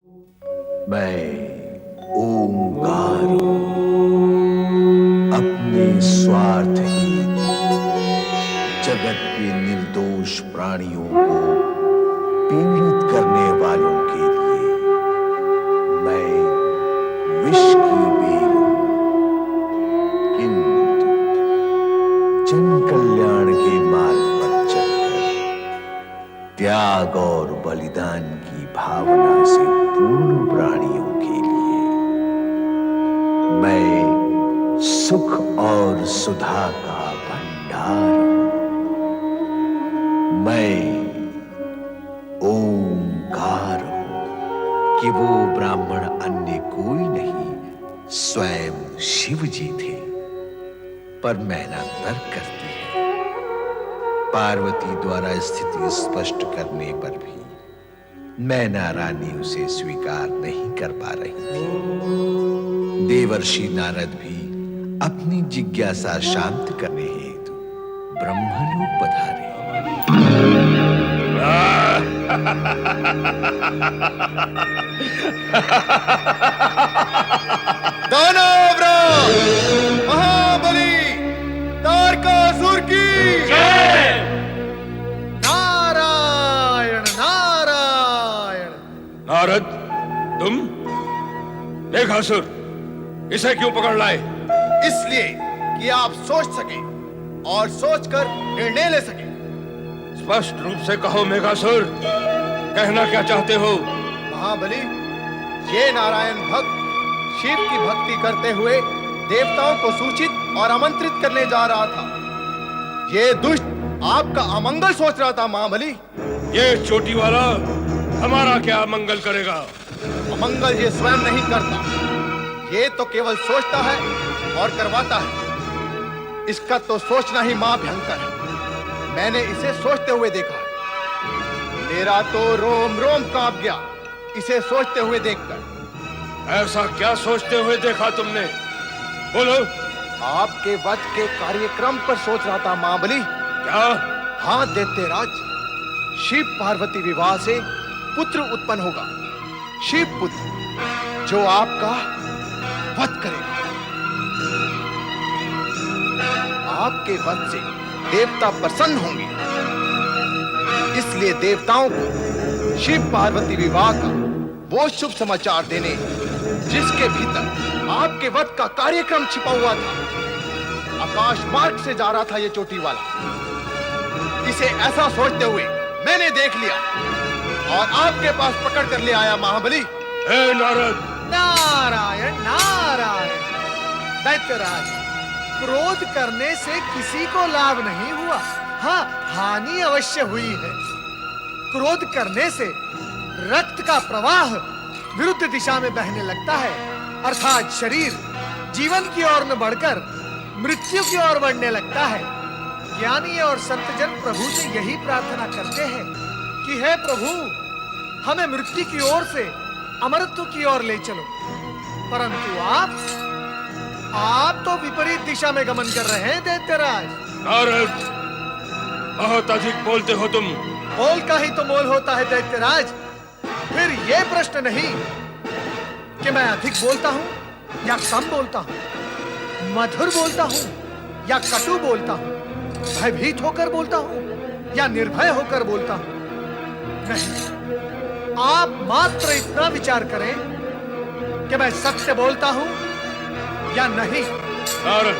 मैं ओंकार अपने स्वार्थ हेतु जगत के निर्दोष प्राणियों को पीड़ित करने वालों के लिए मैं विष की बेल हूं, किंतु जन कल्याण के मार्ग पर चलकर त्याग और बलिदान की भावना से पूर्ण प्राणियों के लिए मैं सुख और सुधा का भंडार हूं। मैं ओंकार हूं कि वो ब्राह्मण अन्य कोई नहीं स्वयं शिव जी थे। पर मैना तर्क करती है। पार्वती द्वारा स्थिति स्पष्ट करने पर भी मैना रानी उसे स्वीकार नहीं कर पा रही थी। देवर्षि नारद भी अपनी जिज्ञासा शांत करने हेतु ब्रह्मलोक पधारे। दानवराज महाबली तारकासुर की जय। नारायण नारायण। नारद, तुम मेघासुर इसे क्यों पकड़ लाए? इसलिए कि आप सोच सके और सोचकर निर्णय ले सके। स्पष्ट रूप से कहो मेघासुर, कहना क्या चाहते हो? महाबली, ये नारायण भक्त शिव की भक्ति करते हुए देवताओं को सूचित और आमंत्रित करने जा रहा था। ये दुष्ट आपका अमंगल सोच रहा था महाबली। ये चोटी वाला हमारा क्या अमंगल करेगा? अमंगल ये स्वयं नहीं करता, ये तो केवल सोचता है और करवाता है। इसका तो सोचना ही महाभयंकर है। मैंने इसे सोचते हुए देखा है। मेरा तो रोम रोम कांप गया इसे सोचते हुए देखकर। ऐसा क्या सोचते हुए देखा तुमने? बोलो। आपके वध के कार्यक्रम पर सोच रहा था महाबली। क्या? हाँ दैत्यराज, शिव पार्वती विवाह से पुत्र उत्पन्न होगा, शिव पुत्र, जो आपका वध करेगा। आपके वध से देवता प्रसन्न होंगे, इसलिए देवताओं को शिव पार्वती विवाह का वो शुभ समाचार देने जिसके भीतर आपके वध का कार्यक्रम छिपा हुआ था। आकाश मार्ग से जा रहा था ये चोटी वाला। इसे ऐसा सोचते हुए मैंने देख लिया और आपके पास पकड़ कर ले आया महाबली। हे नारद! नारायण नारायण। दैत्यराज, क्रोध करने से किसी को लाभ नहीं हुआ, हाँ हानि अवश्य हुई है। क्रोध करने से रक्त का प्रवाह विरुद्ध दिशा में बहने लगता है, अर्थात शरीर जीवन की ओर न बढ़कर मृत्यु की ओर बढ़ने लगता है। ज्ञानी और संतजन प्रभु से यही प्रार्थना करते हैं कि हे प्रभु, हमें मृत्यु की ओर से अमरत्व की ओर ले चलो। परंतु आप तो विपरीत दिशा में गमन कर रहे हैं दैत्यराज। नारद, बहुत अधिक बोलते हो तुम। बोल का ही तो मोल होता है दैत्यराज। फिर यह प्रश्न नहीं कि मैं अधिक बोलता हूं या कम बोलता हूं, मधुर बोलता हूं या कटु बोलता हूं, भयभीत होकर बोलता हूं या निर्भय होकर बोलता हूं। नहीं, आप मात्र इतना विचार करें कि मैं सत्य बोलता हूं या नहीं। नारद,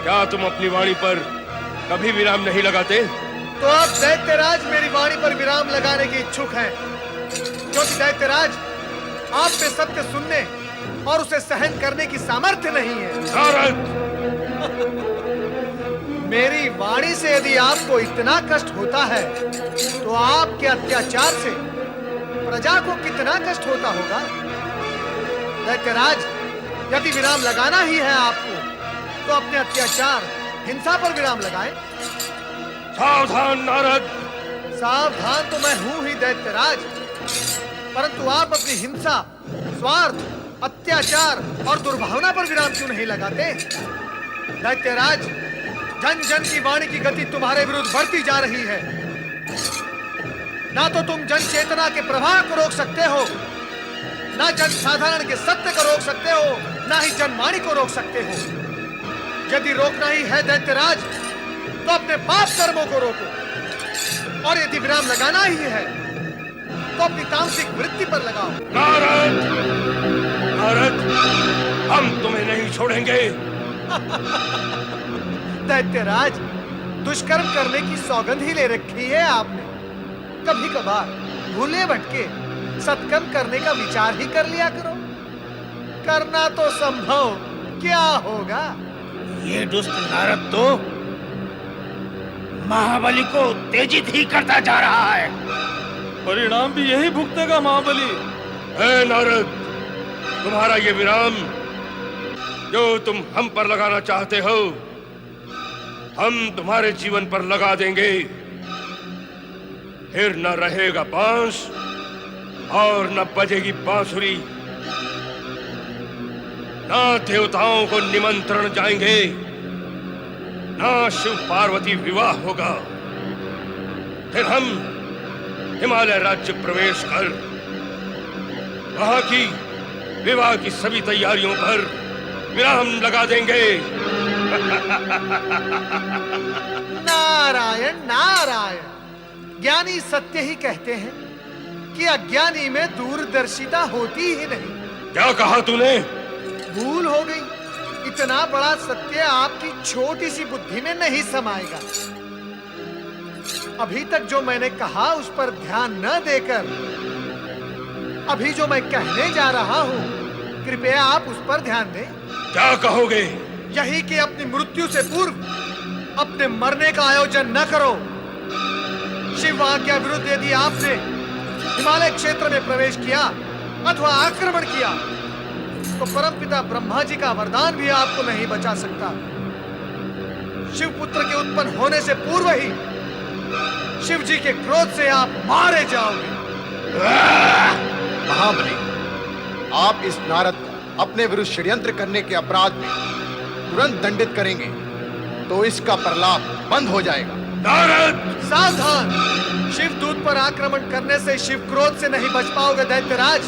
क्या तुम अपनी वाणी पर कभी विराम नहीं लगाते? तो आप दैत्यराज मेरी वाणी पर विराम लगाने के इच्छुक हैं, क्योंकि दैत्यराज आप में सत्य सुनने और उसे सहन करने की सामर्थ्य नहीं है। नारद! मेरी वाणी से यदि आपको इतना कष्ट होता है, तो आपके अत्याचार से प्रजा को कितना कष्ट होता होगा। दैत्यराज, यदि विराम लगाना ही है आपको, तो अपने अत्याचार हिंसा पर विराम लगाएं। सावधान नारद! सावधान तो मैं हूं ही दैत्यराज, परंतु आप अपनी हिंसा, स्वार्थ, अत्याचार और दुर्भावना पर विराम क्यों नहीं लगाते? दैत्यराज, जन जन की वाणी की गति तुम्हारे विरुद्ध बढ़ती जा रही है। ना तो तुम जन चेतना के प्रवाह को रोक सकते हो ना जन साधारण के सत्य को रोक सकते हो, ना ही जनवाणी को रोक सकते हो। यदि रोकना ही है दैत्यराज, तो अपने पाप कर्मों को रोको, और यदि विराम लगाना ही है तो अपनी तामसिक वृत्ति पर लगाओ। नारद, नारद, हम तुम्हें नहीं छोड़ेंगे। दैत्यराज, दुष्कर्म करने की सौगंध ही ले रखी है आपने। कभी कभार भूले भटके सत्कर्म करने का विचार ही कर लिया करो। करना तो संभव क्या होगा। ये दुष्ट नारद तो महाबली को उत्तेजित ही करता जा रहा है। परिणाम भी यही भुगतेगा महाबली। हे नारद, तुम्हारा ये विराम जो तुम हम पर लगाना चाहते हो, हम तुम्हारे जीवन पर लगा देंगे। फिर न रहेगा बांस और न बजेगी बांसुरी, न देवताओं को निमंत्रण जाएंगे, न शिव पार्वती विवाह होगा। फिर हम हिमालय राज्य प्रवेश कर वहां की विवाह की सभी तैयारियों पर विराम लगा देंगे। नारायण नारायण, ज्ञानी सत्य ही कहते हैं कि अज्ञानी में दूरदर्शिता होती ही नहीं। क्या कहा तूने? भूल हो गई। इतना बड़ा सत्य आपकी छोटी सी बुद्धि में नहीं समाएगा। अभी तक जो मैंने कहा उस पर ध्यान न देकर अभी जो मैं कहने जा रहा हूं, कृपया आप उस पर ध्यान दें। क्या कहोगे? यही कि अपनी मृत्यु से पूर्व अपने मरने का आयोजन न करो। शिव आज्ञा विरुद्ध यदि आपने हिमालय क्षेत्र में प्रवेश किया अथवा आक्रमण किया तो परमपिता ब्रह्मा जी का वरदान भी आपको नहीं बचा सकता। शिवपुत्र के उत्पन्न होने से पूर्व ही शिव जी के क्रोध से आप मारे जाओगे। महाबली, आप इस नारद को अपने विरुद्ध षड्यंत्र करने के अपराध में तुरंत दंडित करेंगे तो इसका प्रलाप बंद हो जाएगा। नारद, सावधान! शिव दूत पर आक्रमण करने से शिव क्रोध से नहीं बच पाओगे दैत्यराज।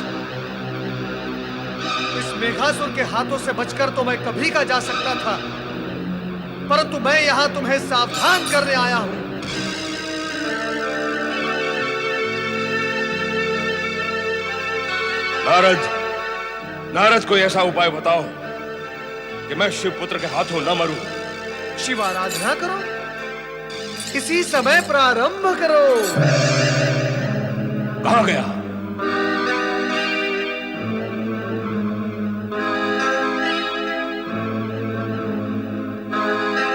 इस मेघासुर के हाथों से बचकर तो मैं कभी का जा सकता था, परंतु मैं यहां तुम्हें सावधान करने आया हूं। नारद, नारद कोई ऐसा उपाय बताओ कि मैं शिवपुत्र के हाथों न मरूं। शिव आराधना करो, इसी समय प्रारंभ करो। कहां गया?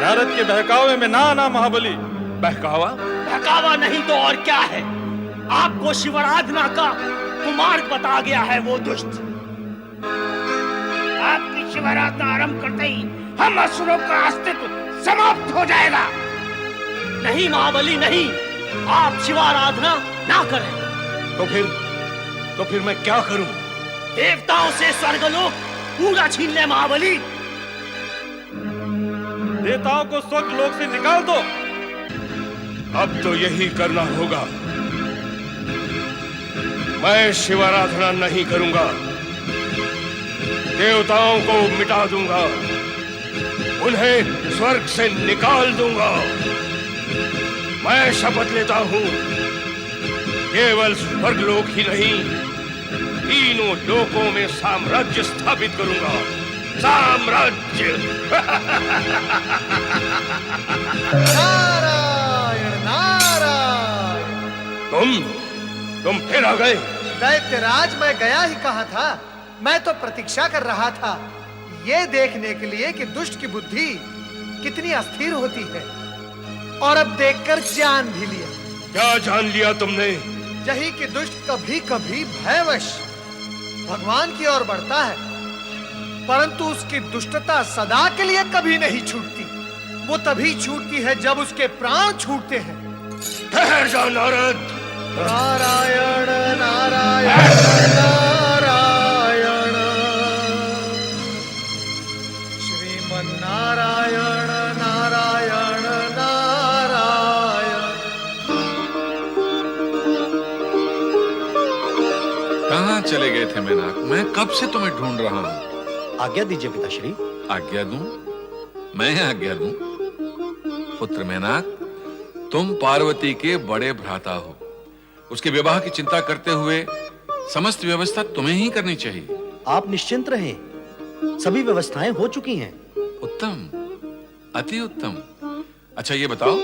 नारद के बहकावे में ना आना महाबली। बहकावा? बहकावा नहीं तो और क्या है। आपको शिवाराधना का कुमार्ग बता गया है वो दुष्ट। आपकी शिवाराधना आरंभ करते ही हम असुरों का अस्तित्व समाप्त हो जाएगा। नहीं महाबली नहीं, आप शिवाराधना ना करें। तो फिर मैं क्या करूं? देवताओं से स्वर्गलोक पूरा छीन ले महाबली। देवताओं को स्वर्ग लोक से निकाल दो। अब तो यही करना होगा। मैं शिवाराधना नहीं करूंगा, देवताओं को मिटा दूंगा, उन्हें स्वर्ग से निकाल दूंगा। मैं शपथ लेता हूं, केवल स्वर्गलोक ही नहीं, तीनों लोकों में साम्राज्य स्थापित करूंगा। साम्राज्य। नारायण नारायण। तुम फिर आ गए? दैत्यराज, मैं गया ही कहा था। मैं तो प्रतीक्षा कर रहा था ये देखने के लिए कि दुष्ट की बुद्धि कितनी अस्थिर होती है, और अब देखकर जान भी लिया। क्या जान लिया तुमने? यही कि दुष्ट कभी कभी भयवश भगवान की ओर बढ़ता है, परंतु उसकी दुष्टता सदा के लिए कभी नहीं छूटती। वो तभी छूटती है जब उसके प्राण छूटते हैं। ठहर जा नारद। नारायण नारायण नारायण, श्रीमन्नारायण नारायण नारायण। कहाँ चले गए थे मेनाक? मैं कब से तुम्हें ढूंढ रहा हूँ। आज्ञा दीजिए पिताश्री। आज्ञा दूं? मैं आज्ञा दूं? पुत्र मेनाक, तुम पार्वती के बड़े भ्राता हो। उसके विवाह की चिंता करते हुए समस्त व्यवस्था तुम्हें ही करनी चाहिए। आप निश्चिंत रहें, सभी व्यवस्थाएं हो चुकी हैं। उत्तम, अति उत्तम। अच्छा ये बताओ,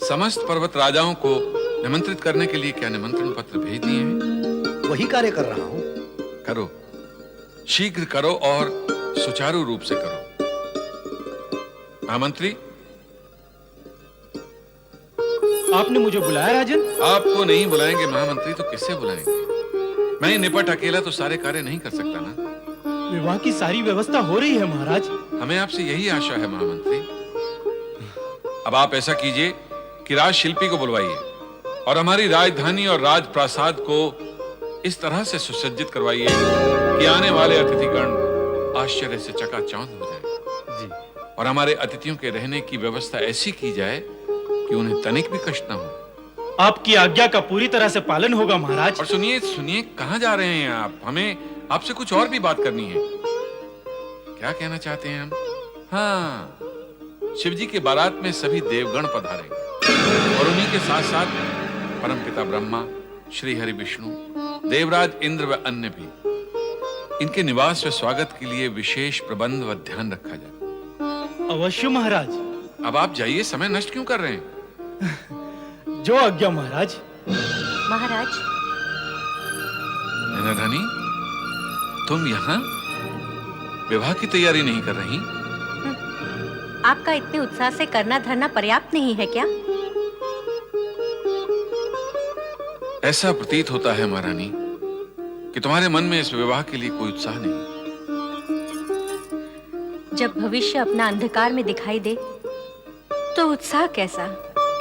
समस्त पर्वत राजाओं को निमंत्रित करने के लिए क्या निमंत्रण पत्र भेज दिए हैं? वही कार्य कर रहा हूं। करो, शीघ्र करो और सुचारू रूप से करो। महामंत्री, आपने मुझे बुलाया राजन? आपको नहीं बुलाएंगे महामंत्री तो किससे बुलाएंगे? मैं निपट अकेला तो सारे कार्य नहीं कर सकता ना। विवाह की सारी व्यवस्था हो रही है महाराज। हमें आपसे यही आशा है महामंत्री। अब आप ऐसा कीजिए कि राजशिल्पी को बुलवाइए और हमारी राजधानी और राजप्रासाद को इस तरह से सुसज्जित करवाइए कि आने वाले अतिथिगण आश्चर्य से चकाचौंध हो जाए। जी। और हमारे अतिथियों के रहने की व्यवस्था ऐसी की जाए कि उन्हें तनिक भी कष्ट न हो। आपकी आज्ञा का पूरी तरह से पालन होगा महाराज। और सुनिए सुनिए, कहां जा रहे हैं आप? हमें आपसे कुछ और भी बात करनी है। क्या कहना चाहते हैं हम? हाँ, शिवजी के बारात में सभी देवगण पधारेंगे और उन्हीं के साथ साथ परमपिता ब्रह्मा, श्री हरि विष्णु, देवराज इंद्र व अन्य भी। इनके निवास व स्वागत के लिए विशेष प्रबंध व ध्यान रखा जाए। अवश्य महाराज। अब आप जाइए, समय नष्ट क्यों कर रहे हैं? जो आज्ञा महाराज। महाराज, नैना रानी, तुम यहाँ विवाह की तैयारी नहीं कर रही? आपका इतने उत्साह से करना धरना पर्याप्त नहीं है क्या? ऐसा प्रतीत होता है महारानी कि तुम्हारे मन में इस विवाह के लिए कोई उत्साह नहीं। जब भविष्य अपना अंधकार में दिखाई दे तो उत्साह कैसा?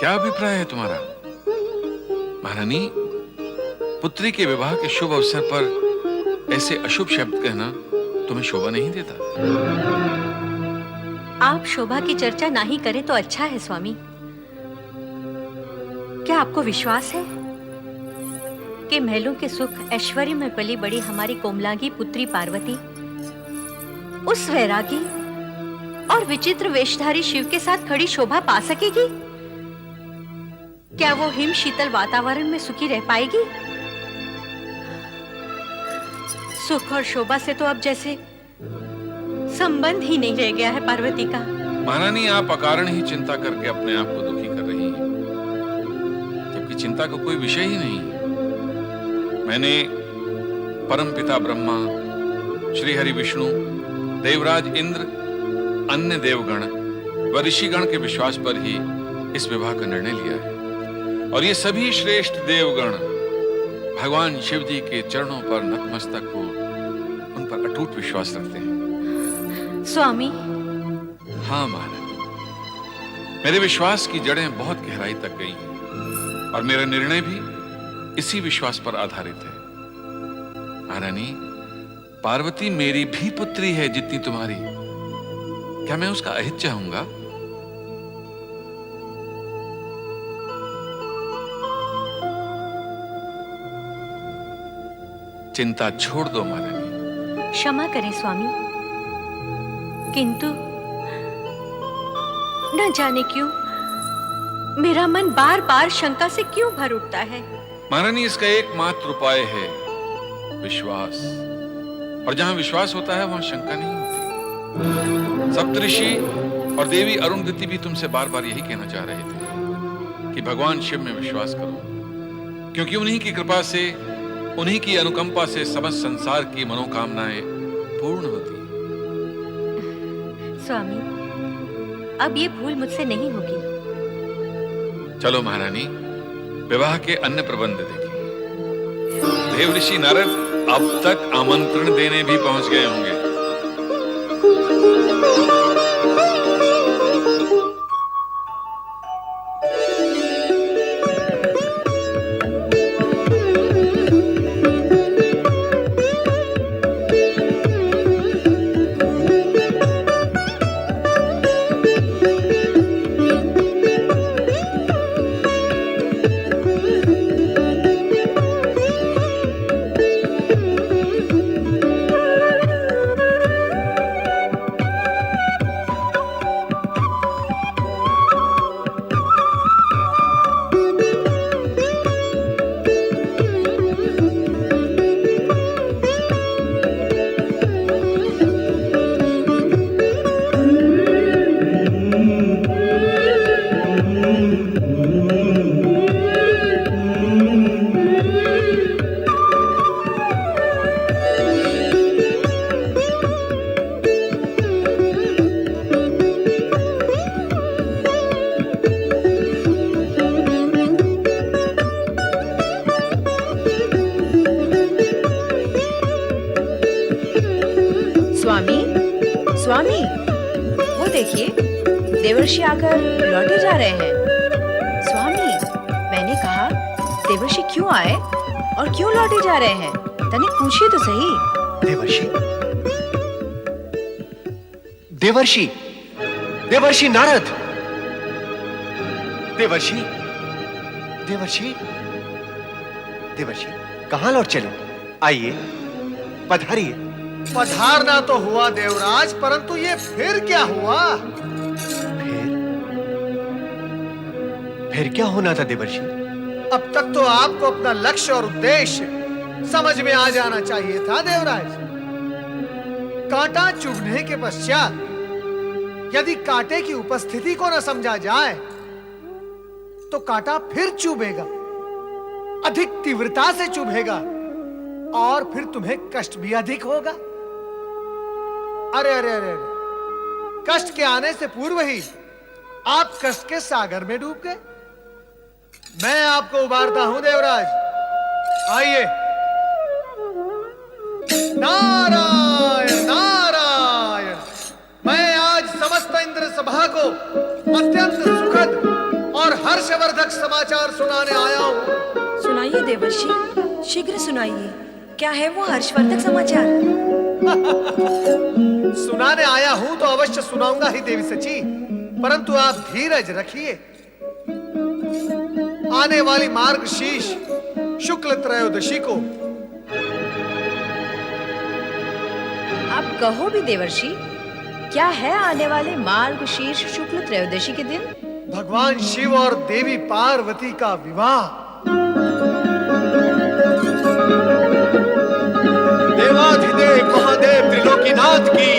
क्या अभिप्राय है तुम्हारा? महारानी, पुत्री के विवाह के शुभ अवसर पर ऐसे अशुभ शब्द कहना तुम्हें शोभा नहीं देता। आप शोभा की चर्चा ना ही करें तो अच्छा है स्वामी। क्या आपको विश्वास है कि महलों के सुख ऐश्वर्य में पली बड़ी हमारी कोमलांगी पुत्री पार्वती उस वैरागी और विचित्र वेशधारी शिव के साथ खड़ी शोभा पा सकेगी? क्या वो हिम शीतल वातावरण में सुखी रह पाएगी? सुख और शोभा से तो अब जैसे संबंध ही नहीं रह गया है पार्वती का। महारानी, आप अकारण ही चिंता करके अपने आप को दुखी कर रही हैं, जबकि चिंता का कोई विषय ही नहीं है। मैंने परमपिता ब्रह्मा, श्री हरि विष्णु, देवराज इंद्र, अन्य देवगण व ऋषिगण के विश्वास पर ही इस विवाह का निर्णय लिया है। और ये सभी श्रेष्ठ देवगण भगवान शिव जी के चरणों पर नतमस्तक हो उन पर अटूट विश्वास रखते हैं। स्वामी। हाँ महारानी, मेरे विश्वास की जड़ें बहुत गहराई तक गई हैं और मेरा निर्णय भी इसी विश्वास पर आधारित है। महारानी, पार्वती मेरी भी पुत्री है जितनी तुम्हारी। क्या मैं उसका अहित चाहूंगा? चिंता छोड़ दो महारानी। क्षमा करें स्वामी, किंतु न जाने क्यों मेरा मन बार बार शंका से क्यों भर उठता है। महारानी, इसका एकमात्र उपाय है विश्वास, और जहां विश्वास होता है वहां शंका नहीं होती। सप्तऋषि और देवी अरुंधति भी तुमसे बार बार यही कहना चाह रहे थे कि भगवान शिव में विश्वास करो, क्योंकि उन्हीं की कृपा से, उन्हीं की अनुकंपा से समस्त संसार की मनोकामनाएं पूर्ण होती हैं। स्वामी, अब ये भूल मुझसे नहीं होगी। चलो महारानी, विवाह के अन्य प्रबंध देखिए। देव ऋषि नारद अब तक आमंत्रण देने भी पहुंच गए होंगे। स्वामी, वो देखिए, देवर्षि आकर लौटे जा रहे हैं। स्वामी, मैंने कहा देवर्षि क्यों आए और क्यों लौटे जा रहे हैं? तनिक पूछिए तो सही। देवर्षि, देवर्षि, देवर्षि नारद, देवर्षि, देवर्षि, देवर्षि, कहाँ लौट चले? आइए, पधारिए। पधारना तो हुआ देवराज, परंतु ये फिर क्या हुआ? फिर क्या होना था देवर्षि? अब तक तो आपको अपना लक्ष्य और उद्देश्य समझ में आ जाना चाहिए था देवराज। कांटा चुभने के पश्चात यदि कांटे की उपस्थिति को न समझा जाए तो कांटा फिर चुभेगा, अधिक तीव्रता से चुभेगा और फिर तुम्हें कष्ट भी अधिक होगा। अरे अरे अरे अरे, कष्ट के आने से पूर्व ही आप कष्ट के सागर में डूब गए। मैं आपको उबारता हूं देवराज, आइए। नारायण नारायण, मैं आज समस्त इंद्र सभा को अत्यंत सुखद और हर्षवर्धक समाचार सुनाने आया हूं। सुनाइए देवर्षि, शीघ्र सुनाइए। क्या है वो हर्षवर्धक समाचार? सुनाने आया हूं तो अवश्य सुनाऊंगा ही देवी सची, परंतु आप धीरज रखिए। आने वाली मार्गशीर्ष शुक्ल त्रयोदशी को। आप कहो भी देवर्षि, क्या है आने वाले मार्गशीर्ष शुक्ल त्रयोदशी के दिन? भगवान शिव और देवी पार्वती का विवाह। देवाधिदेव महादेव त्रिलोकीनाथ की